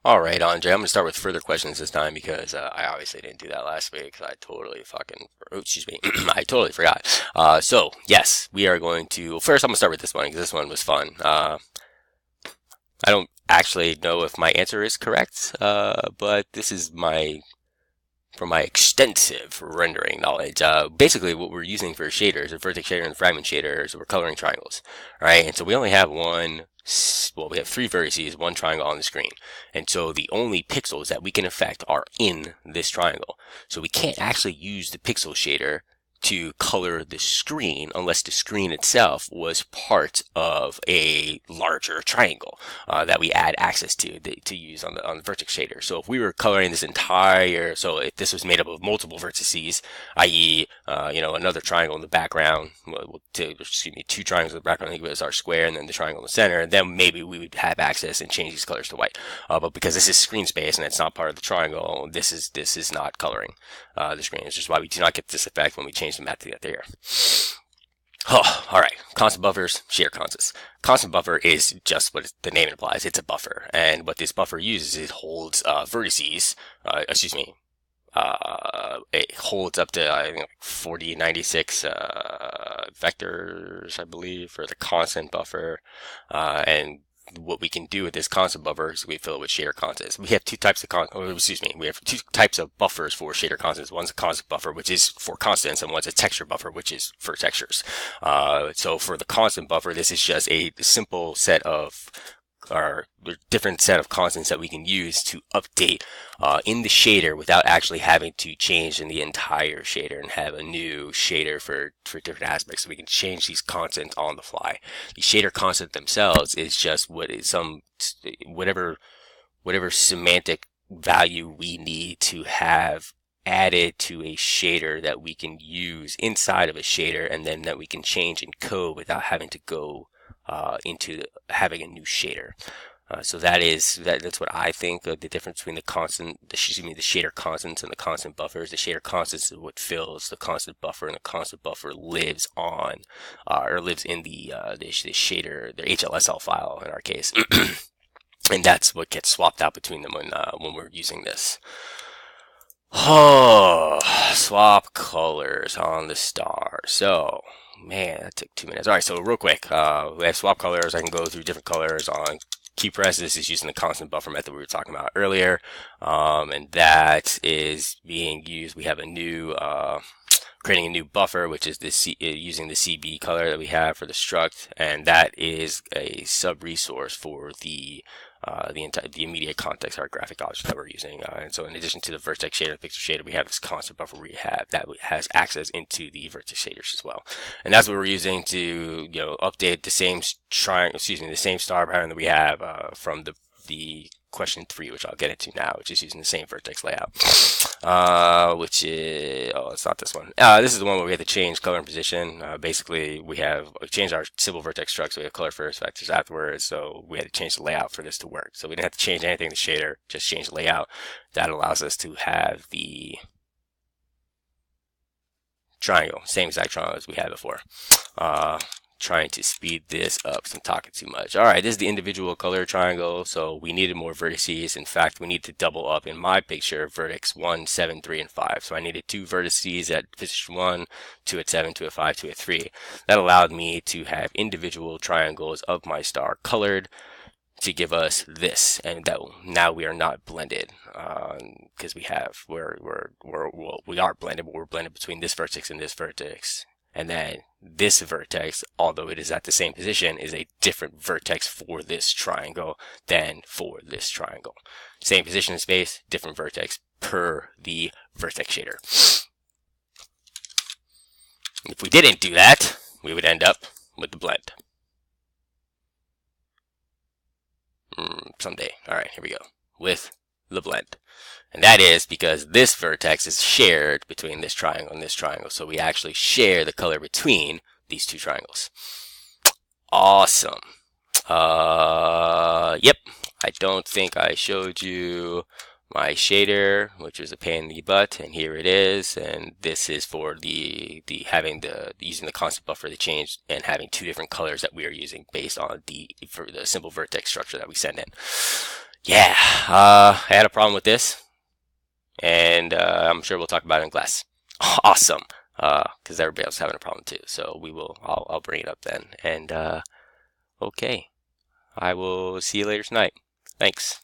All right, Andre, I'm going to start with further questions this time because I obviously didn't do that last week. I totally fucking, oh, excuse me, I totally forgot. So, yes, we are going to, well, first I'm going to start with this one because this one was fun. I don't actually know if my answer is correct, but this is from my extensive rendering knowledge. Basically, what we're using for shaders, a vertex shader and fragment shaders, we're coloring triangles, right? And so we only have we have three vertices, one triangle on the screen. And so the only pixels that we can affect are in this triangle. So we can't actually use the pixel shader to color the screen unless the screen itself was part of a larger triangle that we add access to use on the vertex shader. So if we were coloring this entire, so if this was made up of multiple vertices, i.e., another triangle in the background, two triangles in the background, I think it was our square, and then the triangle in the center, then maybe we would have access and change these colors to white. But because this is screen space and it's not part of the triangle, this is not coloring the screen. It's just why we do not get this effect when we change the map to get there. Oh, all right. Constant buffers, shader constants. Constant buffer is just what the name implies. It's a buffer, and what this buffer uses, it holds vertices. It holds up to I think 4096 vectors, I believe, for the constant buffer, and what we can do with this constant buffer is we fill it with shader constants. We have two types of we have two types of buffers for shader constants. One's a constant buffer, which is for constants, and one's a texture buffer, which is for textures. So for the constant buffer, this is just a simple set of or different set of constants that we can use to update in the shader without actually having to change in the entire shader and have a new shader for different aspects. So we can change these constants on the fly. The shader constant themselves is just whatever semantic value we need to have added to a shader that we can use inside of a shader, and then that we can change in code without having to go into having a new shader. So that's what I think of the difference between the shader constants and the constant buffers. The shader constants is what fills the constant buffer, and the constant buffer lives on or lives in the shader, the HLSL file in our case, and that's what gets swapped out between them when we're using this. Oh, swap colors on the star. So, man, that took 2 minutes. All right, so real quick, we have swap colors. I can go through different colors on key press. This is using the constant buffer method we were talking about earlier, and that is being used. We have a new creating a new buffer, which is using the CB color that we have for the struct, and that is a sub resource for the immediate context, our graphic object that we're using. And so in addition to the vertex shader and pixel shader, we have this constant buffer we have that has access into the vertex shaders as well. And that's what we're using to, update the same the same star pattern that we have from the question 3, which I'll get into now, which is using the same vertex layout. Which is, it's not this one. This is the one where we have to change color and position. Basically, we have changed our simple vertex struct, so we have color first, vectors afterwards. So we had to change the layout for this to work. So we didn't have to change anything in the shader, just change the layout. That allows us to have the triangle, same exact triangle as we had before. Trying to speed this up because I'm talking too much. All right, this is the individual color triangle. So we needed more vertices. In fact, we need to double up in my picture vertex 1, 7, 3, and 5. So I needed 2 vertices at position 1, 2 at 7, 2 at 5, 2 at 3. That allowed me to have individual triangles of my star colored to give us this, and that now we are not blended because we are blended, but we're blended between this vertex and this vertex. And then this vertex, although it is at the same position, is a different vertex for this triangle than for this triangle. Same position in space, different vertex per the vertex shader. If we didn't do that, we would end up with the blend. Someday. All right, here we go. With the blend. And that is because this vertex is shared between this triangle and this triangle. So we actually share the color between these two triangles. Awesome. Yep. I don't think I showed you my shader, which is a pain in the butt, and here it is. And this is for using the constant buffer to change and having 2 different colors that we are using based on for the simple vertex structure that we send in. yeah, I had a problem with this, and I'm sure we'll talk about it in class. Awesome, because everybody else is having a problem too. So we will. I'll bring it up then. And okay, I will see you later tonight. Thanks.